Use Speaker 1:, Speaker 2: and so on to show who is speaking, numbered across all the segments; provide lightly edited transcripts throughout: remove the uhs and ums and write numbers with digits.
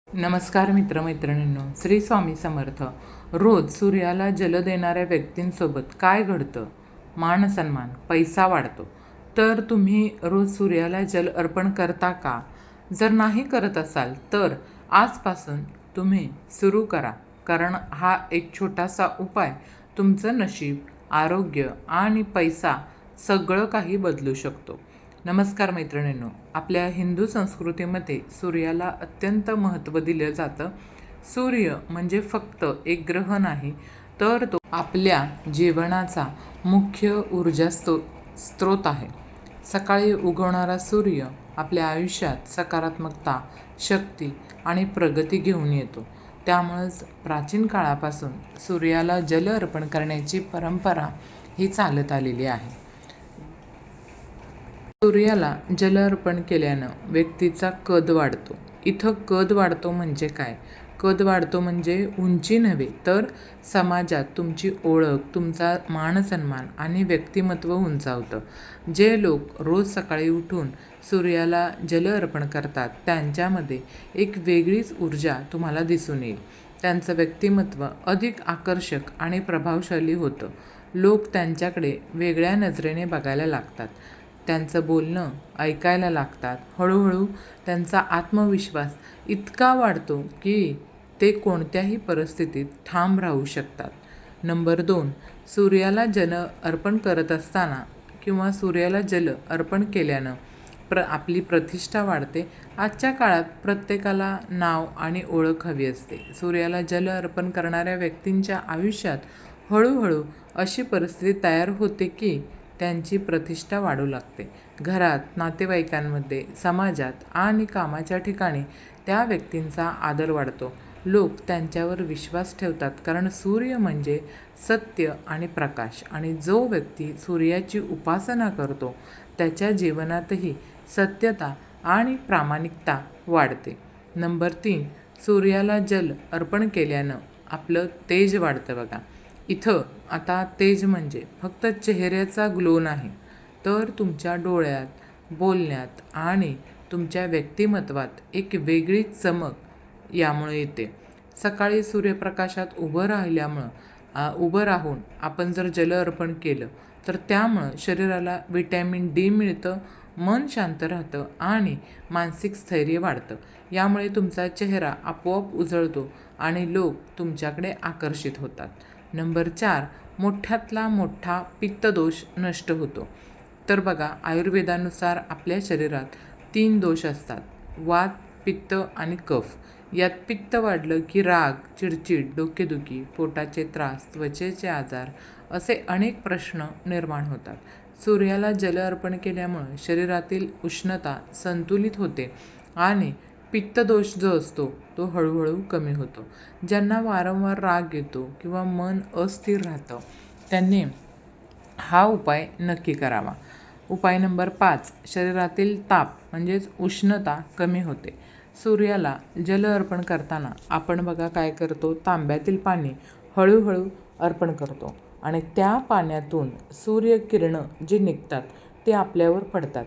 Speaker 1: नमस्कार मित्रमैत्रिणींनो, श्री स्वामी समर्थ. रोज सूर्याला जल देणाऱ्या व्यक्तींसोबत काय घडतं? मान सन्मान, पैसा वाढतो. तर तुम्ही रोज सूर्याला जल अर्पण करता का? जर नाही करत असाल तर आजपासून तुम्ही सुरू करा, कारण हा एक छोटासा उपाय तुमचं नशीब, आरोग्य आणि पैसा सगळं काही बदलू शकतो. नमस्कार मैत्रिणींनो, आपल्या हिंदू संस्कृतीमध्ये सूर्याला अत्यंत महत्त्व दिलं जातं. सूर्य म्हणजे फक्त एक ग्रह नाही, तर तो आपल्या जीवनाचा मुख्य ऊर्जा स्रोत आहे. सकाळी उगवणारा सूर्य आपल्या आयुष्यात सकारात्मकता, शक्ती आणि प्रगती घेऊन येतो. त्यामुळंच प्राचीन काळापासून सूर्याला जल अर्पण करण्याची परंपरा ही चालत आलेली आहे. सूर्याला जल अर्पण केल्यानं व्यक्तीचा कद वाढतो. इथं कद वाढतो म्हणजे काय? कद वाढतो म्हणजे उंची नव्हे, तर समाजात तुमची ओळख, तुमचा मानसन्मान आणि व्यक्तिमत्व उंचावतं. जे लोक रोज सकाळी उठून सूर्याला जल अर्पण करतात, त्यांच्यामध्ये एक वेगळीच ऊर्जा तुम्हाला दिसून येईल. त्यांचं व्यक्तिमत्व अधिक आकर्षक आणि प्रभावशाली होतं. लोक त्यांच्याकडे वेगळ्या नजरेने बघायला लागतात. त्यांचं बोलणं ऐकायला लागतात. हळूहळू त्यांचा आत्मविश्वास इतका वाढतो की ते कोणत्याही परिस्थितीत ठाम राहू शकतात. नंबर 2, सूर्याला जल अर्पण करत असताना किंवा सूर्याला जल अर्पण केल्यानं आपली प्रतिष्ठा वाढते. आजच्या काळात प्रत्येकाला नाव आणि ओळख हवी असते. सूर्याला जल अर्पण करणाऱ्या व्यक्तींच्या आयुष्यात हळूहळू अशी परिस्थिती तयार होते की त्यांची प्रतिष्ठा वाढू लागते. घरात, नातेवाईकांमध्ये, समाजात आणि कामाच्या ठिकाणी त्या व्यक्तींचा आदर वाढतो. लोक त्यांच्यावर विश्वास ठेवतात, कारण सूर्य म्हणजे सत्य आणि प्रकाश, आणि जो व्यक्ती सूर्याची उपासना करतो त्याच्या जीवनातही सत्यता आणि प्रामाणिकता वाढते. नंबर 3, सूर्याला जल अर्पण केल्यानं आपलं तेज वाढतं बघा. इथं आता तेज म्हणजे फक्त चेहऱ्याचा ग्लो नाही, तर तुमच्या डोळ्यात, बोलण्यात आणि तुमच्या व्यक्तिमत्वात एक वेगळी चमक यामुळे येते. सकाळी सूर्यप्रकाशात उभं राहून आपण जर जल अर्पण केलं तर त्यामुळं शरीराला व्हिटॅमिन डी मिळतं, मन शांत राहतं आणि मानसिक स्थैर्य वाढतं. यामुळे तुमचा चेहरा आपोआप उजळतो आणि लोक तुमच्याकडे आकर्षित होतात. नंबर 4, मोठ्यातला मोठा पित्तदोष नष्ट होतो. तर बघा, आयुर्वेदानुसार आपल्या शरीरात 3 दोष असतात: वात, पित्त आणि कफ. यात पित्त वाढलं की राग, चिडचिड, डोकेदुखी, पोटाचे त्रास, त्वचेचे आजार असे अनेक प्रश्न निर्माण होतात. सूर्याला जल अर्पण केल्यामुळं शरीरातील उष्णता संतुलित होते आणि पित्तदोष जो असतो तो हळूहळू कमी होतो. ज्यांना वारंवार राग येतो किंवा मन अस्थिर राहतं, त्यांनी हा उपाय नक्की करावा. उपाय नंबर 5, शरीरातील ताप म्हणजेच उष्णता कमी होते. सूर्याला जल अर्पण करताना आपण बघा काय करतो, तांब्यातील पाणी हळूहळू अर्पण करतो आणि त्या पाण्यातून सूर्यकिरणं जी निघतात ते आपल्यावर पडतात.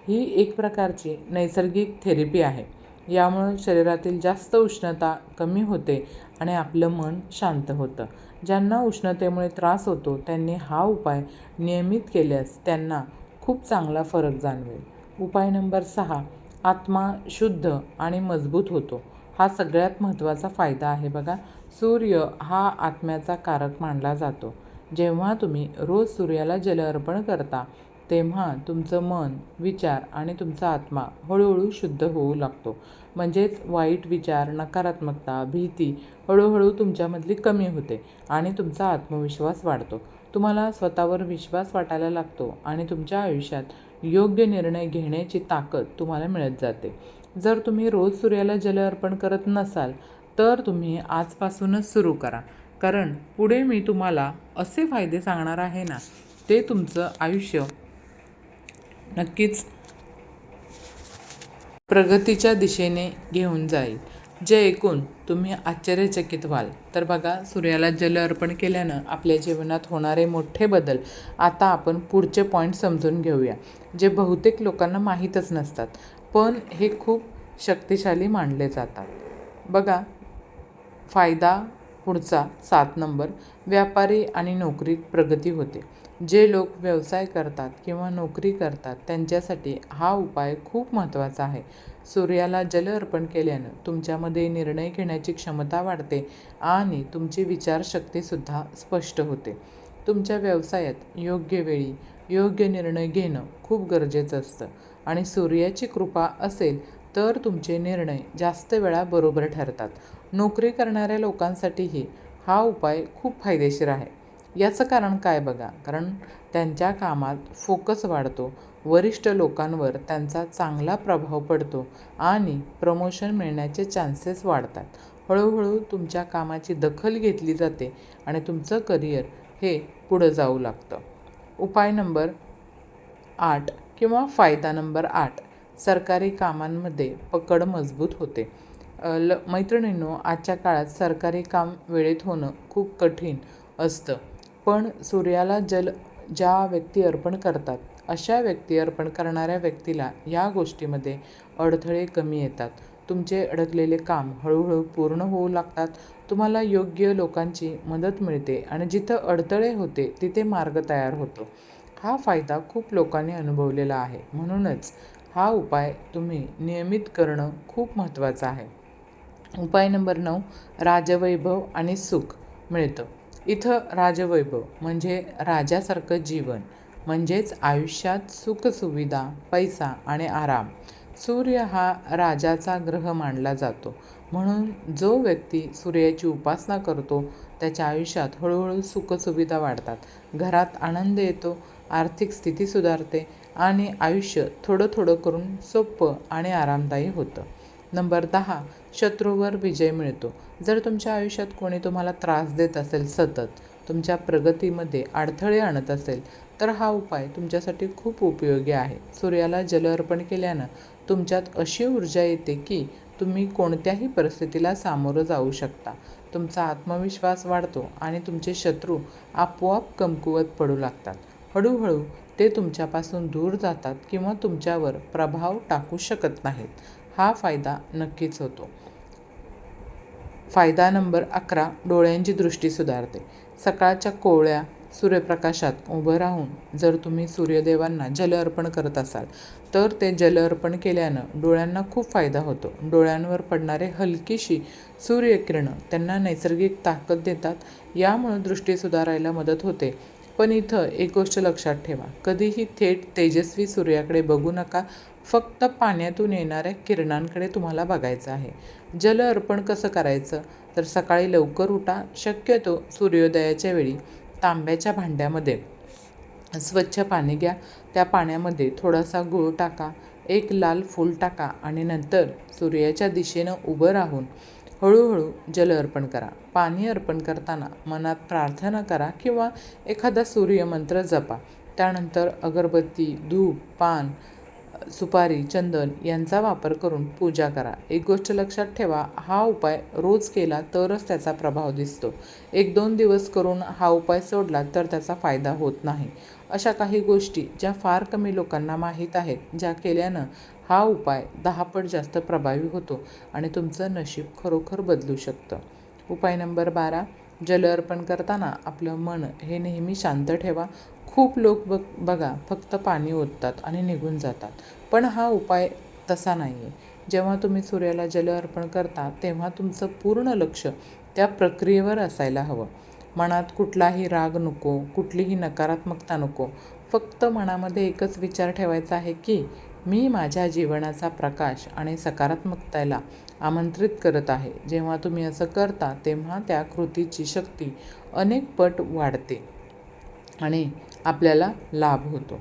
Speaker 1: ही एक प्रकारची नैसर्गिक थेरपी आहे. यामुळं शरीरातील जास्त उष्णता कमी होते आणि आपलं मन शांत होतं. ज्यांना उष्णतेमुळे त्रास होतो त्यांनी हा उपाय नियमित केल्यास त्यांना खूप चांगला फरक जाणवेल. उपाय नंबर 6, आत्मा शुद्ध आणि मजबूत होतो. हा सगळ्यात महत्त्वाचा फायदा आहे बघा. सूर्य हा आत्म्याचा कारक मानला जातो. जेव्हा तुम्ही रोज सूर्याला जल अर्पण करता तेव्हा तुमचं मन, विचार आणि तुमचा आत्मा हळूहळू शुद्ध होऊ लागतो. म्हणजेच वाईट विचार, नकारात्मकता, भीती हळूहळू तुमच्यामधली कमी होते आणि तुमचा आत्मविश्वास वाढतो. तुम्हाला स्वतःवर विश्वास वाटायला लागतो आणि तुमच्या आयुष्यात योग्य निर्णय घेण्याची ताकद तुम्हाला मिळत जाते. जर तुम्ही रोज सूर्याला जल अर्पण करत नसाल तर तुम्ही आजपासूनच सुरू करा, कारण पुढे मी तुम्हाला असे फायदे सांगणार आहे ना, ते तुमचं आयुष्य नक्कीच प्रगतीच्या दिशेने घेऊन जाईल, जे ऐकून तुम्ही आश्चर्यचकित व्हाल. तर बघा, सूर्याला जल अर्पण केल्यानं आपल्या जीवनात होणारे मोठे बदल आता आपण पुढचे पॉईंट समजून घेऊया, जे बहुतेक लोकांना माहीतच नसतात, पण हे खूप शक्तिशाली मानले जातात. बघा फायदा पुढचा 7 नंबर, व्यापारी आणि नोकरीत प्रगती होते. जे लोक व्यवसाय करतात किंवा नोकरी करतात त्यांच्यासाठी हा उपाय खूप महत्त्वाचा आहे. सूर्याला जल अर्पण केल्यानं तुमच्यामध्ये निर्णय घेण्याची क्षमता वाढते आणि तुमची विचारशक्तीसुद्धा स्पष्ट होते. तुमच्या व्यवसायात योग्य वेळी योग्य निर्णय घेणं खूप गरजेचं असतं आणि सूर्याची कृपा असेल तर तुमचे निर्णय जास्त वेळा बरोबर ठरतात. नोकरी करणाऱ्या लोकांसाठीही हा उपाय खूप फायदेशीर आहे. याचं कारण काय बघा, कारण त्यांच्या कामात फोकस वाढतो, वरिष्ठ लोकांवर त्यांचा चांगला प्रभाव पडतो आणि प्रमोशन मिळण्याचे चान्सेस वाढतात. हळूहळू तुमच्या कामाची दखल घेतली जाते आणि तुमचं करिअर हे पुढं जाऊ लागतं. उपाय नंबर 8 किंवा फायदा नंबर 8, सरकारी कामांमध्ये पकड मजबूत होते. मैत्रिणींनो, आजच्या काळात सरकारी काम वेळेत होणं खूप कठीण असतं. पण सूर्याला जल ज्या व्यक्ती अर्पण करतात, अशा व्यक्ती अर्पण करणाऱ्या व्यक्तीला या गोष्टीमध्ये अडथळे कमी येतात. तुमचे अडकलेले काम हळूहळू पूर्ण होऊ लागतात. तुम्हाला योग्य लोकांची मदत मिळते आणि जिथं अडथळे होते तिथे मार्ग तयार होतो. हा फायदा खूप लोकांनी अनुभवलेला आहे. म्हणूनच हा उपाय तुम्ही नियमित करणं खूप महत्त्वाचं आहे. उपाय नंबर 9, राजवैभव आणि सुख मिळतं. इथं राजवैभव म्हणजे राजासारखं जीवन, म्हणजेच आयुष्यात सुखसुविधा, पैसा आणि आराम. सूर्य हा राजाचा ग्रह मानला जातो. म्हणून जो व्यक्ती सूर्याची उपासना करतो त्याच्या आयुष्यात हळूहळू सुखसुविधा वाढतात, घरात आनंद येतो, आर्थिक स्थिती सुधारते आणि आयुष्य थोडं थोडं करून सोपं आणि आरामदायी होतं. नंबर 10, शत्रूवर विजय मिळतो. जर तुमच्या आयुष्यात कोणी तुम्हाला त्रास देत असेल, सतत तुमच्या प्रगतीमध्ये अडथळे आणत असेल, तर हा उपाय तुमच्यासाठी खूप उपयोगी आहे. सूर्याला जल अर्पण केल्यानं तुमच्यात अशी ऊर्जा येते की तुम्ही कोणत्याही परिस्थितीला सामोरं जाऊ शकता. तुमचा आत्मविश्वास वाढतो आणि तुमचे शत्रू आपोआप कमकुवत पडू लागतात. हळूहळू ते तुमच्यापासून दूर जातात किंवा तुमच्यावर प्रभाव टाकू शकत नाहीत. हा फायदा नक्कीच होतो. फायदा नंबर 11, डोळ्यांची दृष्टी सुधारते. सकाळच्या कोवळ्या सूर्यप्रकाशात उभं राहून जर तुम्ही सूर्यदेवांना जल अर्पण करत असाल, तर ते जल अर्पण केल्यानं डोळ्यांना खूप फायदा होतो. डोळ्यांवर पडणारे हलकीशी सूर्यकिरणं त्यांना नैसर्गिक ताकद देतात. यामुळं दृष्टी सुधारायला मदत होते. पण इथं एक गोष्ट लक्षात ठेवा, कधीही थेट तेजस्वी सूर्याकडे बघू नका. फक्त पाण्यातून येणाऱ्या किरणांकडे तुम्हाला बघायचं आहे. जल अर्पण कसं करायचं, तर सकाळी लवकर उठा. शक्यतो सूर्योदयाच्या वेळी तांब्याच्या भांड्यामध्ये स्वच्छ पाणी घ्या. त्या पाण्यामध्ये थोडासा गूळ टाका, एक लाल फूल टाका आणि नंतर सूर्याच्या दिशेनं उभं राहून हळूहळू जल अर्पण करा. पाणी अर्पण करताना मनात प्रार्थना करा किंवा एखादा सूर्यमंत्र जपा. त्यानंतर अगरबत्ती, धूप, पान, सुपारी, चंदन यांचा वापर करून पूजा करा. एक गोष्ट लक्षात ठेवा, हा उपाय रोज केला तरच त्याचा प्रभाव दिसतो. 1-2 दिवस करून हा उपाय सोडला तर त्याचा फायदा होत नाही. अशा काही गोष्टी ज्या फार कमी लोकांना माहीत आहेत, ज्या केल्यानं हा उपाय 10 पट जास्त प्रभावी होतो आणि तुमचं नशीब खरोखर बदलू शकतं. उपाय नंबर 12, जल अर्पण करताना आपलं मन हे नेहमी शांत ठेवा. खूप लोक बघा फक्त पाणी ओततात आणि निघून जातात. पण हा उपाय तसा नाही आहे. जेव्हा तुम्ही सूर्याला जल अर्पण करता तेव्हा तुमचं पूर्ण लक्ष त्या प्रक्रियेवर असायला हवं. मनात कुठलाही राग नको, कुठलीही नकारात्मकता नको. फक्त मनामध्ये एकच विचार ठेवायचा आहे की मी माझ्या जीवनाचा प्रकाश आणि सकारात्मकतेला आमंत्रित करत आहे. जेव्हा तुम्ही असं करता तेव्हा त्या कृतीची शक्ती अनेक पट वाढते आणि आपल्याला लाभ होतो.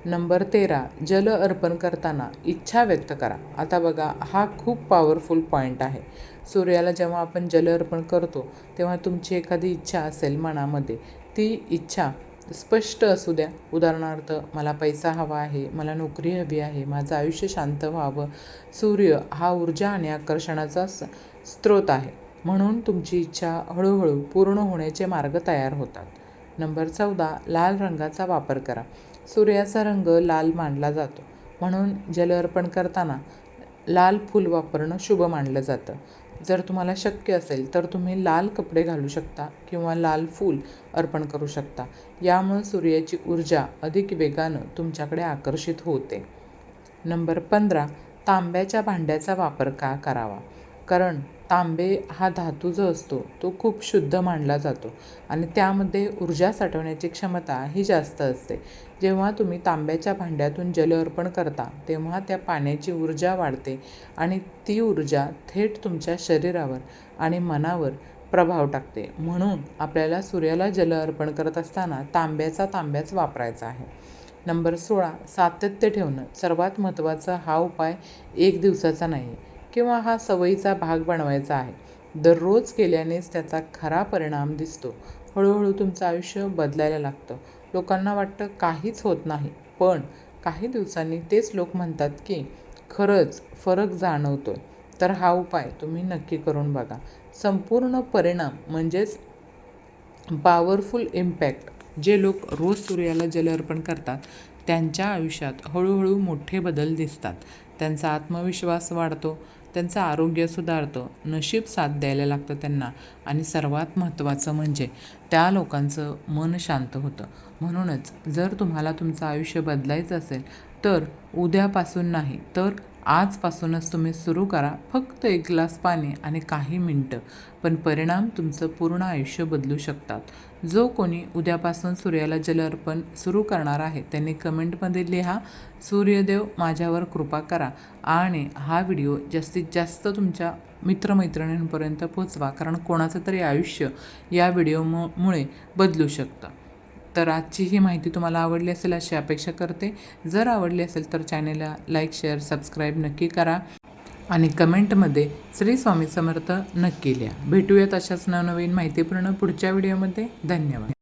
Speaker 1: नंबर 13, जल अर्पण करताना इच्छा व्यक्त करा. आता बघा, हा खूप पॉवरफुल पॉईंट आहे. सूर्याला जेव्हा आपण जल अर्पण करतो तेव्हा तुमची एखादी इच्छा असेल मनामध्ये, ती इच्छा स्पष्ट असू द्या. उदाहरणार्थ, मला पैसा हवा आहे, मला नोकरी हवी आहे, माझं आयुष्य शांत व्हावं. सूर्य हा ऊर्जा आणि आकर्षणाचा स्रोत आहे. म्हणून तुमची इच्छा हळूहळू पूर्ण होण्याचे मार्ग तयार होतात. नंबर 14, लाल रंगाचा वापर करा. सूर्याचा रंग लाल मानला जातो. म्हणून जल अर्पण करताना लाल फूल वापरणं शुभ मानलं जातं. जर तुम्हाला शक्य असेल तर तुम्ही लाल कपडे घालू शकता किंवा लाल फूल अर्पण करू शकता. यामुळे सूर्याची ऊर्जा अधिक वेगानं तुमच्याकडे आकर्षित होते. नंबर 15, तांब्याच्या भांड्याचा वापर का करावा? कारण तांबे हा धातू जो असतो तो खूप शुद्ध मानला जातो आणि त्यामध्ये ऊर्जा साठवण्याची क्षमता ही जास्त असते. जेव्हा तुम्ही तांब्याच्या भांड्यातून जल अर्पण करता तेव्हा त्या पाण्याची ऊर्जा वाढते आणि ती ऊर्जा थेट तुमच्या शरीरावर आणि मनावर प्रभाव टाकते. म्हणून आपल्याला सूर्याला जल अर्पण करत असताना तांब्याच वापरायचा आहे. नंबर 16, सातत्य ठेवणं. सर्वात महत्त्वाचा हा उपाय एक दिवसाचा नाही किंवा हा सवयीचा भाग बनवायचा आहे. दररोज केल्यानेच त्याचा खरा परिणाम दिसतो. हळूहळू तुमचं आयुष्य बदलायला लागतं. लोकांना वाटतं काहीच होत नाही, पण काही दिवसांनी तेच लोक म्हणतात की खरंच फरक जाणवतोय. तर हा उपाय तुम्ही नक्की करून बघा. संपूर्ण परिणाम म्हणजेच पॉवरफुल इम्पॅक्ट. जे लोक रोज सूर्याला जल अर्पण करतात त्यांच्या आयुष्यात हळूहळू मोठे बदल दिसतात. त्यांचा आत्मविश्वास वाढतो, त्यांचं आरोग्य सुधारतं, नशीब साथ द्यायला लागतं त्यांना आणि सर्वात महत्त्वाचं म्हणजे त्या लोकांचं मन शांत होतं. म्हणूनच जर तुम्हाला तुमचं आयुष्य बदलायचं असेल तर उद्यापासून नाही तर आजपासूनच तुम्ही सुरू करा. फक्त 1 ग्लास पाणी आणि काही मिनटं, पण परिणाम तुमचं पूर्ण आयुष्य बदलू शकतात. जो कोणी उद्यापासून सूर्याला जल अर्पण सुरू करणार आहे त्यांनी कमेंटमध्ये लिहा, सूर्यदेव माझ्यावर कृपा करा आणि हा व्हिडिओ जास्तीत जास्त तुमच्या मित्रमैत्रिणींपर्यंत पोहोचवा. कारण कोणाचं तरी आयुष्य या व्हिडिओमुळे बदलू शकतं. तर आजची ही माहिती तुम्हाला आवडली असेल अशी अपेक्षा करते. जर आवडली असेल तर चॅनेलला लाईक, शेअर, सबस्क्राईब नक्की करा आणि कमेंटमध्ये श्री स्वामी समर्थ नक्की लिहा. भेटूयात अशाच नवनवीन माहितीपूर्ण पुढच्या व्हिडिओमध्ये. धन्यवाद.